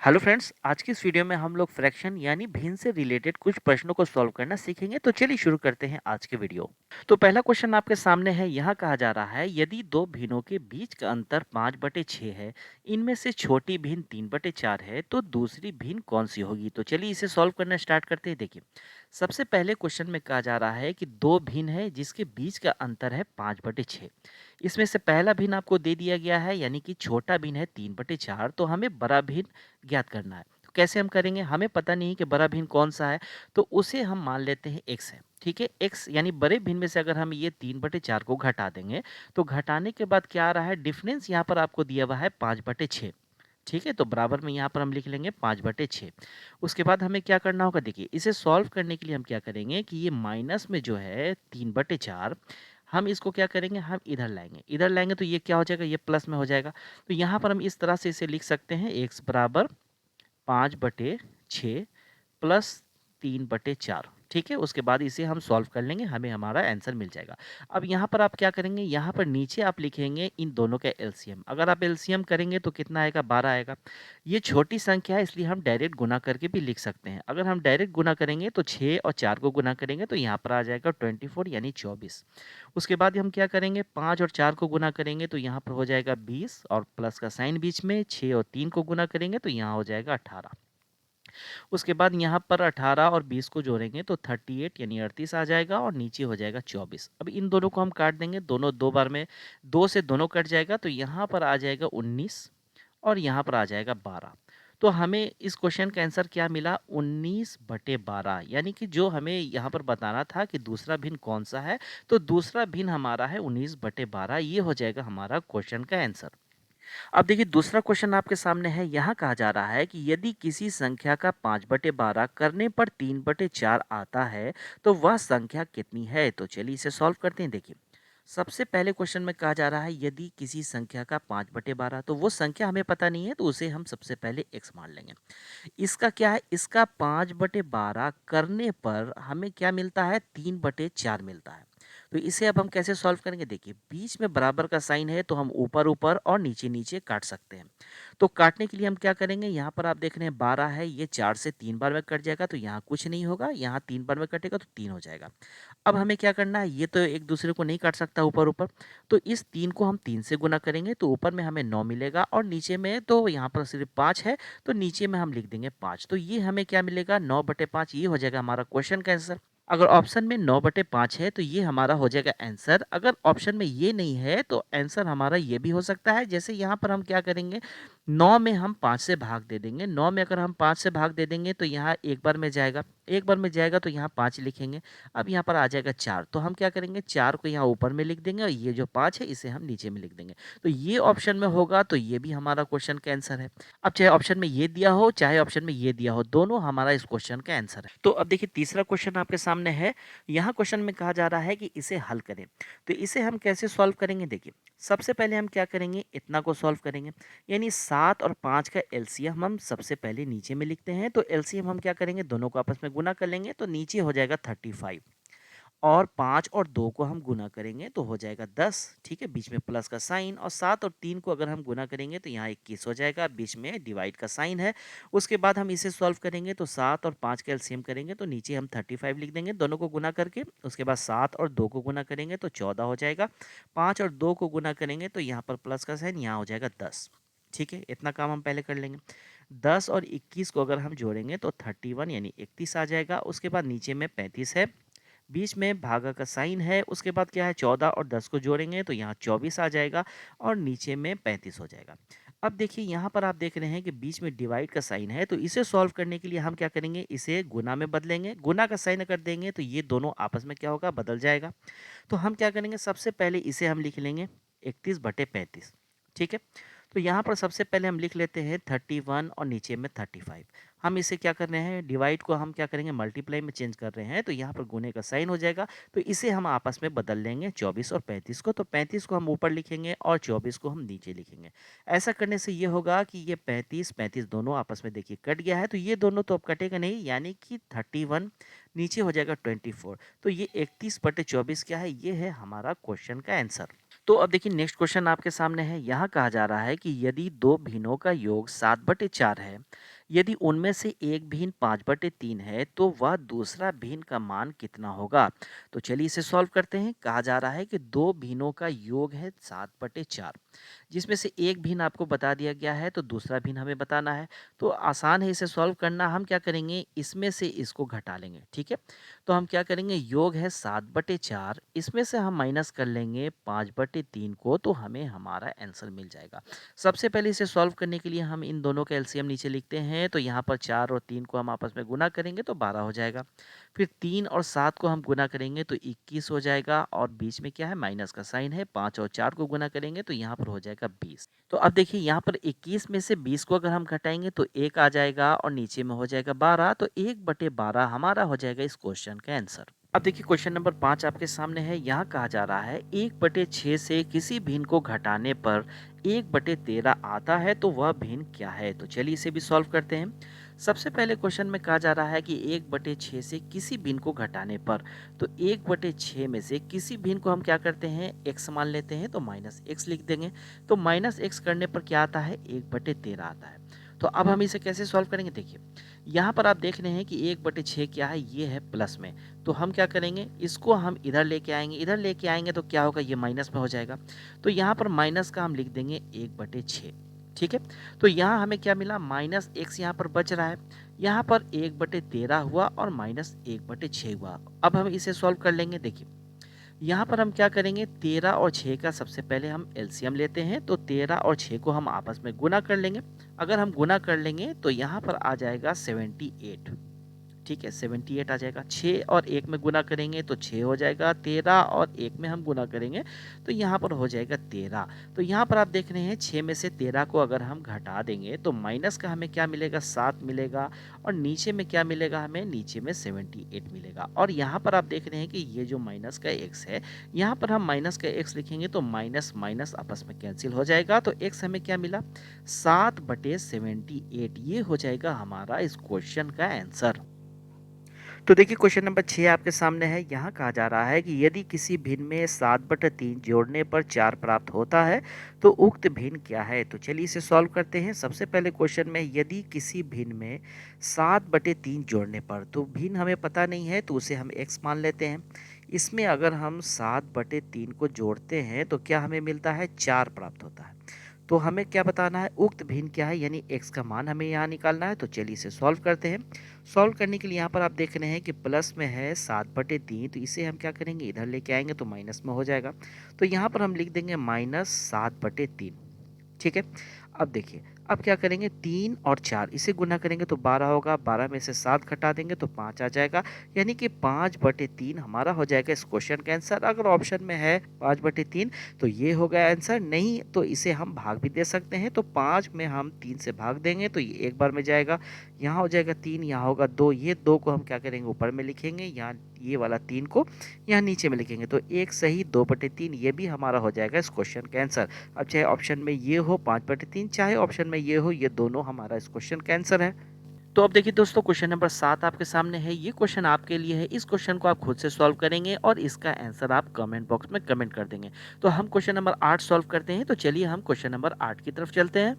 Hello friends, आज की इस वीडियो में हम लोग फ्रैक्शन यानी भिन्न से रिलेटेड कुछ प्रश्नों को सॉल्व करना सीखेंगे। तो चलिए शुरू करते हैं आज के वीडियो। तो पहला क्वेश्चन आपके सामने है। यहाँ कहा जा रहा है यदि दो भिन्नों के बीच का अंतर 5/6 है, इनमें से छोटी भिन्न 3/4 है, तो दूसरी भिन्न कौन सी होगी। तो चलिए इसे सॉल्व करना स्टार्ट करते हैं। देखिए, सबसे पहले क्वेश्चन में कहा जा रहा है कि दो भिन्न है जिसके बीच का अंतर है 5/6। इसमें से पहला भिन्न आपको दे दिया गया है, यानी कि छोटा भिन्न है 3/4। तो हमें बड़ा भिन्न ज्ञात करना है। तो कैसे हम करेंगे, हमें पता नहीं है कि बड़ा भिन्न कौन सा है, तो उसे हम मान लेते हैं x है। ठीक है, x यानी बड़े भिन्न में से अगर हम ये 3/4 को घटा देंगे, तो घटाने के बाद क्या आ रहा है, डिफरेंस यहाँ पर आपको दिया हुआ है 5/6। ठीक है, तो बराबर में यहाँ पर हम लिख लेंगे 5/6। उसके बाद हमें क्या करना होगा, देखिए इसे सॉल्व करने के लिए हम क्या करेंगे कि ये माइनस में जो है 3/4, हम इसको क्या करेंगे, हम इधर लाएंगे तो ये क्या हो जाएगा, ये प्लस में हो जाएगा। तो यहाँ पर हम इस तरह से इसे लिख सकते हैं, x बराबर 5/6 प्लस 3/4। ठीक है, उसके बाद इसे हम सॉल्व कर लेंगे, हमें हमारा आंसर मिल जाएगा। अब यहाँ पर आप क्या करेंगे, यहाँ पर नीचे आप लिखेंगे इन दोनों का एलसीएम। अगर आप एलसीएम करेंगे तो कितना आएगा, 12 आएगा। ये छोटी संख्या है, इसलिए हम डायरेक्ट गुना करके भी लिख सकते हैं। अगर हम डायरेक्ट गुना करेंगे तो 6 और 4 को गुना करेंगे तो यहाँ पर आ जाएगा 24 यानी 24। उसके बाद हम क्या करेंगे, 5 और 4 को गुना करेंगे तो यहाँ पर हो जाएगा 20 और प्लस का साइन बीच में। 6 और 3 को गुना करेंगे तो यहाँ हो जाएगा 18। उसके बाद यहाँ पर 18 और 20 को जोड़ेंगे तो 38 यानी 38 आ जाएगा और नीचे हो जाएगा 24। अब इन दोनों को हम काट देंगे, दोनों दो बार में, दो से दोनों कट जाएगा तो यहाँ पर आ जाएगा 19 और यहाँ पर आ जाएगा 12। तो हमें इस क्वेश्चन का आंसर क्या मिला, 19/12। यानी कि जो हमें यहाँ पर बताना था कि दूसरा भिन्न कौन सा है, तो दूसरा भिन्न हमारा है 19/12। ये हो जाएगा हमारा क्वेश्चन का आंसर। अब देखिए दूसरा क्वेश्चन आपके सामने है। यहाँ कहा जा रहा है कि यदि किसी संख्या का 5/12 करने पर 3/4 आता है, तो वह संख्या कितनी है। तो चलिए इसे सॉल्व करते हैं। देखिए, सबसे पहले क्वेश्चन में कहा जा रहा है यदि किसी संख्या का 5/12, तो वो संख्या हमें पता नहीं है, तो उसे हम सबसे पहले x मान लेंगे। इसका क्या है, इसका 5/12 करने पर हमें क्या मिलता है, 3/4 मिलता है। तो इसे अब हम कैसे सॉल्व करेंगे, देखिए बीच में बराबर का साइन है तो हम ऊपर ऊपर और नीचे नीचे काट सकते हैं। तो काटने के लिए हम क्या करेंगे, यहाँ पर आप देख रहे हैं 12 है, ये 4 से 3 बार में कट जाएगा तो यहाँ कुछ नहीं होगा, यहाँ 3 बार में कटेगा तो 3 हो जाएगा। अब हमें क्या करना है, ये तो एक दूसरे को नहीं काट सकता ऊपर ऊपर, तो इस 3 को हम 3 से गुना करेंगे तो ऊपर में हमें 9 मिलेगा और नीचे में तो यहाँ पर सिर्फ 5 है, तो नीचे में हम लिख देंगे 5। तो ये हमें क्या मिलेगा, 9/5। ये हो जाएगा हमारा क्वेश्चन का आंसर। अगर ऑप्शन में 9/5 है तो ये हमारा हो जाएगा आंसर। अगर ऑप्शन में ये नहीं है तो आंसर हमारा ये भी हो सकता है। जैसे यहाँ पर हम क्या करेंगे, 9 में हम 5 से भाग दे देंगे। 9 में अगर हम 5 से भाग दे देंगे तो यहाँ एक बार में जाएगा, एक बार में जाएगा तो यहाँ 5 लिखेंगे। अब यहाँ पर आ जाएगा 4, तो हम क्या करेंगे, 4 को यहाँ ऊपर में लिख देंगे और ये जो 5 है इसे हम नीचे में लिख देंगे। तो ये ऑप्शन में होगा, तो ये भी हमारा क्वेश्चन का आंसर है। अब चाहे ऑप्शन में ये दिया हो चाहे ऑप्शन में ये दिया हो, दोनों हमारा इस क्वेश्चन का आंसर है। तो अब देखिए तीसरा क्वेश्चन आपके सामने है। यहाँ क्वेश्चन में कहा जा रहा है कि इसे हल करें। तो इसे हम कैसे सॉल्व करेंगे, देखिए सबसे पहले हम क्या करेंगे, इतना को सॉल्व करेंगे। यानी 7 और 5 का एलसीएम हम सबसे पहले नीचे में लिखते हैं। तो एलसीएम हम क्या करेंगे, दोनों को आपस में गुना कर लेंगे तो नीचे हो जाएगा 35। और 5 और 2 को हम गुना करेंगे तो हो जाएगा 10। ठीक है, बीच में प्लस का साइन। और 7 और 3 को अगर हम गुना करेंगे तो यहाँ 21 हो जाएगा, बीच में डिवाइड का साइन है। उसके बाद हम इसे सॉल्व करेंगे तो 7 और 5 का एलसीएम करेंगे तो नीचे हम 35 लिख देंगे दोनों को गुना करके। उसके बाद 7 और 2 को गुना करेंगे तो 14 हो जाएगा। 5 और 2 को गुना करेंगे तो यहाँ पर प्लस का साइन, यहाँ हो जाएगा 10। ठीक है, इतना काम हम पहले कर लेंगे। 10 और 21 को अगर हम जोड़ेंगे तो 31 यानी 31 आ जाएगा। उसके बाद नीचे में 35 है, बीच में भागा का साइन है। उसके बाद क्या है, 14 और 10 को जोड़ेंगे तो यहाँ 24 आ जाएगा और नीचे में 35 हो जाएगा। अब देखिए यहाँ पर आप देख रहे हैं कि बीच में डिवाइड का साइन है, तो इसे सॉल्व करने के लिए हम क्या करेंगे, इसे गुना में बदलेंगे। गुना का साइन कर देंगे तो ये दोनों आपस में क्या होगा, बदल जाएगा। तो हम क्या करेंगे, सबसे पहले इसे हम लिख लेंगे 31/35। ठीक है, तो यहाँ पर सबसे पहले हम लिख लेते हैं 31 और नीचे में 35। हम इसे क्या कर रहे हैं, डिवाइड को हम क्या करेंगे, मल्टीप्लाई में चेंज कर रहे हैं, तो यहाँ पर गुने का साइन हो जाएगा। तो इसे हम आपस में बदल लेंगे 24 और 35 को। तो 35 को हम ऊपर लिखेंगे और 24 को हम नीचे लिखेंगे। ऐसा करने से ये होगा कि ये 35 दोनों आपस में देखिए कट गया है, तो ये दोनों तो अब कटेगा नहीं, यानी कि 31 नीचे हो जाएगा 24। तो ये 31/24 क्या है, ये है हमारा क्वेश्चन का आंसर। तो अब देखिए नेक्स्ट क्वेश्चन आपके सामने है। यहाँ कहा जा रहा है कि यदि दो भिन्नों का योग 7/4 है, यदि उनमें से एक भिन्न 5/3 है, तो वह दूसरा भिन्न का मान कितना होगा? तो चलिए इसे सॉल्व करते हैं। कहा जा रहा है कि दो भिन्नों का योग है 7/4, जिसमें से एक भिन्न आपको बता दिया गया है, तो दूसरा भिन्न हमें बताना है। तो आसान है इसे सॉल्व करना। हम क्या करेंगे, इसमें से इसको घटा लेंगे, ठीक है। तो हम क्या करेंगे, योग है 7/4, इसमें से हम माइनस कर लेंगे 5/3 को, तो हमें हमारा आंसर मिल जाएगा। सबसे पहले इसे सॉल्व करने के लिए हम इन दोनों का एलसीएम नीचे लिखते हैं। तो यहाँ पर 4 और 3 को हम आपस में गुना करेंगे तो 12 हो जाएगा। फिर 3 और 7 को हम गुना करेंगे तो 21 हो जाएगा, और बीच में क्या है, माइनस का साइन है। 5 और 4 को गुना करेंगे तो यहाँ पर हो जाएगा 20। तो अब देखिए यहाँ पर 21 में से 20 को अगर हम घटाएंगे तो 1 आ जाएगा, और नीचे में हो जाएगा 12। तो 1/12 हमारा हो जाएगा इस क्वेश्चन का आंसर। अब देखिए क्वेश्चन नंबर 5 आपके सामने है। यहाँ कहा जा रहा है 1/6 से किसी भिन्न को घटाने पर 1/13 आता है, तो वह भिन्न क्या है? तो चलिए इसे भी सॉल्व करते हैं। सबसे पहले क्वेश्चन में कहा जा रहा है कि 1/6 से किसी भिन्न को घटाने पर, तो 1/6 में से किसी भिन्न को हम क्या करते हैं, x मान लेते हैं, तो माइनस एक्स लिख देंगे। तो माइनस एक्स करने पर क्या आता है, 1/13 आता है। तो अब हम इसे कैसे सॉल्व करेंगे, देखिए यहाँ पर आप देख रहे हैं कि 1/6 क्या है, ये है प्लस में। तो हम क्या करेंगे, इसको हम इधर लेके आएंगे। इधर लेके आएंगे तो क्या होगा, ये माइनस में हो जाएगा। तो यहाँ पर माइनस का हम लिख देंगे 1/6, ठीक है। तो यहाँ हमें क्या मिला, माइनस एक्स यहाँ पर बच रहा है। यहाँ पर 1/13 हुआ और माइनस 1/6 हुआ। अब हम इसे सॉल्व कर लेंगे। देखिए यहाँ पर हम क्या करेंगे, 13 और 6 का सबसे पहले हम एलसीएम लेते हैं। तो 13 और 6 को हम आपस में गुना कर लेंगे। अगर हम गुना कर लेंगे तो यहाँ पर आ जाएगा 78, ठीक है, 78 आ जाएगा। 6 और 1 में गुना करेंगे तो 6 हो जाएगा। 13 और 1 में हम गुना करेंगे तो यहाँ पर हो जाएगा 13। तो यहाँ पर आप देख रहे हैं 6 में से 13 को अगर हम घटा देंगे तो माइनस का हमें क्या मिलेगा, 7 मिलेगा, और नीचे में क्या मिलेगा, हमें नीचे में 78 मिलेगा। और यहाँ पर आप देख रहे हैं कि ये जो माइनस का x है, यहाँ पर हम माइनस का x लिखेंगे तो माइनस माइनस आपस में कैंसिल हो जाएगा। तो x हमें क्या मिला, 7/78। ये हो जाएगा हमारा इस क्वेश्चन का आंसर। तो देखिए क्वेश्चन नंबर 6 आपके सामने है। यहाँ कहा जा रहा है कि यदि किसी भिन्न में 7/3 जोड़ने पर 4 प्राप्त होता है, तो उक्त भिन्न क्या है? तो चलिए इसे सॉल्व करते हैं। सबसे पहले क्वेश्चन में यदि किसी भिन्न में 7/3 जोड़ने पर, तो भिन्न हमें पता नहीं है तो उसे हम x मान लेते हैं। इसमें अगर हम 7/3 को जोड़ते हैं तो क्या हमें मिलता है, 4 प्राप्त होता है। तो हमें क्या बताना है, उक्त भिन्न क्या है, यानी x का मान हमें यहाँ निकालना है। तो चलिए इसे सॉल्व करते हैं। सॉल्व करने के लिए यहाँ पर आप देख रहे हैं कि प्लस में है 7/3, तो इसे हम क्या करेंगे, इधर लेके आएंगे तो माइनस में हो जाएगा। तो यहाँ पर हम लिख देंगे -7/3, ठीक है। अब देखिए, अब क्या करेंगे, 3 और 4 इसे गुना करेंगे तो 12 होगा। 12 में से 7 घटा देंगे तो 5 आ जाएगा, यानी कि 5/3 हमारा हो जाएगा इस क्वेश्चन का आंसर। अगर ऑप्शन में है 5/3 तो ये हो गया आंसर, नहीं तो इसे हम भाग भी दे सकते हैं। तो 5 में हम 3 से भाग देंगे तो ये एक बार में जाएगा, यहाँ हो जाएगा 3, यहाँ होगा 2। ये 2 को हम क्या करेंगे, ऊपर में लिखेंगे, यहाँ ये वाला 3 को यहाँ नीचे में लिखेंगे। तो एक सही 2/3, ये भी हमारा हो जाएगा इस क्वेश्चन का आंसर। अब चाहे ऑप्शन में ये हो 5/3, चाहे ऑप्शन में ये हो, ये दोनों हमारा इस क्वेश्चन का आंसर है। तो अब देखिए दोस्तों, क्वेश्चन नंबर 7 आपके सामने है। ये क्वेश्चन आपके लिए है। इस क्वेश्चन को आप खुद से सॉल्व करेंगे और इसका आंसर आप कमेंट बॉक्स में कमेंट कर देंगे। तो हम क्वेश्चन नंबर 8 सॉल्व करते हैं। तो चलिए हम क्वेश्चन नंबर 8 की तरफ चलते हैं।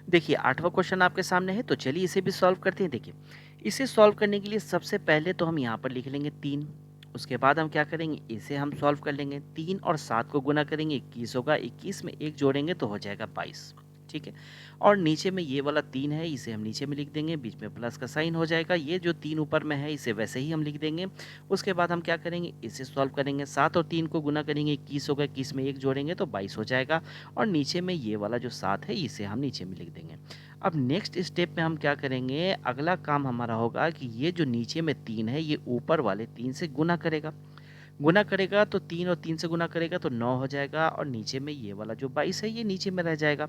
देखिए 8वां क्वेश्चन आपके सामने है, तो चलिए इसे भी सॉल्व करते हैं। देखिए इसे सॉल्व करने के लिए सबसे पहले तो हम यहाँ पर लिख लेंगे 3। उसके बाद हम क्या करेंगे, इसे हम सॉल्व कर लेंगे। 3 और 7 को गुना करेंगे, 21 होगा। 21 में 1 जोड़ेंगे तो हो जाएगा 22, ठीक है। और नीचे में ये वाला 3 है, इसे हम नीचे में लिख देंगे, बीच में प्लस का साइन हो जाएगा। ये जो 3 ऊपर में है इसे वैसे ही हम लिख देंगे। उसके बाद हम क्या करेंगे, इसे सॉल्व करेंगे। 7 और 3 को गुना करेंगे, 21 होगा। 21 में 1 जोड़ेंगे तो 22 हो जाएगा, और नीचे में ये वाला जो 7 है इसे हम नीचे में लिख देंगे। अब नेक्स्ट स्टेप में हम क्या करेंगे, अगला काम हमारा होगा कि ये जो नीचे में 3 है ये ऊपर वाले 3 से गुना करेगा। गुना करेगा तो 3 और 3 से गुना करेगा तो 9 हो जाएगा, और नीचे में ये वाला जो 22 है ये नीचे में रह जाएगा,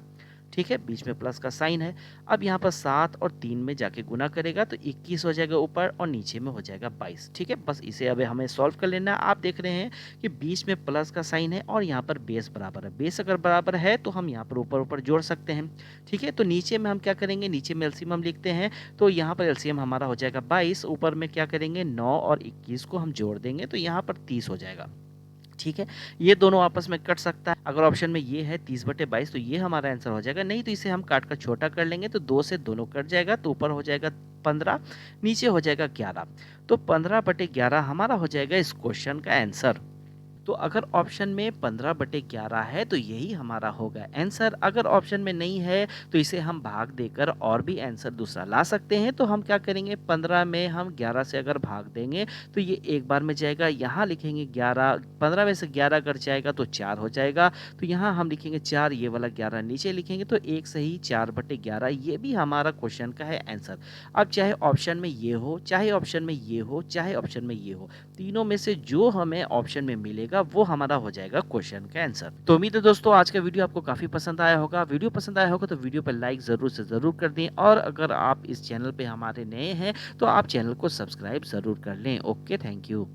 ठीक है। बीच में प्लस का साइन है। अब यहाँ पर 7 और 3 में जाके गुना करेगा तो 21 हो जाएगा ऊपर, और नीचे में हो जाएगा 22, ठीक है। बस इसे अब हमें सॉल्व कर लेना है। आप देख रहे हैं कि बीच में प्लस का साइन है और यहाँ पर बेस बराबर है। बेस अगर बराबर है तो हम यहाँ पर ऊपर ऊपर जोड़ सकते हैं, ठीक है। तो नीचे में हम क्या करेंगे, नीचे में एलसीएम हम लिखते हैं। तो यहाँ पर एलसीएम हमारा हो जाएगा 22। ऊपर में क्या करेंगे, 9 और 21 को हम जोड़ देंगे तो यहाँ पर 30 हो जाएगा, ठीक है? ये दोनों आपस में कट सकता है। अगर ऑप्शन में ये है 30/22 तो ये हमारा आंसर हो जाएगा। नहीं तो इसे हम काट कर छोटा कर लेंगे तो 2 से दोनों कट जाएगा तो ऊपर हो जाएगा 15, नीचे हो जाएगा 11। तो 15/11 हमारा हो जाएगा इस क्वेश्चन का आंसर। तो अगर ऑप्शन में 15/11 है तो यही हमारा होगा आंसर। अगर ऑप्शन में नहीं है तो इसे हम भाग देकर और भी आंसर दूसरा ला सकते हैं। तो हम क्या करेंगे, 15 में हम 11 से अगर भाग देंगे तो ये एक बार में जाएगा। यहाँ लिखेंगे 11, 15 में से 11 अगर जाएगा तो 4 हो जाएगा। तो यहाँ हम लिखेंगे 4, ये वाला 11 नीचे लिखेंगे तो एक सही 4/11 ये भी हमारा क्वेश्चन का है आंसर। अब चाहे ऑप्शन में ये हो, चाहे ऑप्शन में ये हो, चाहे ऑप्शन में ये हो, तीनों में से जो हमें ऑप्शन में मिलेगा वो हमारा हो जाएगा क्वेश्चन का आंसर। तो उम्मीद है दोस्तों आज का वीडियो आपको काफी पसंद आया होगा। वीडियो पसंद आया होगा तो वीडियो पर लाइक जरूर से जरूर कर दें और अगर आप इस चैनल पे हमारे नए हैं तो आप चैनल को सब्सक्राइब जरूर कर लें। Okay, thank you.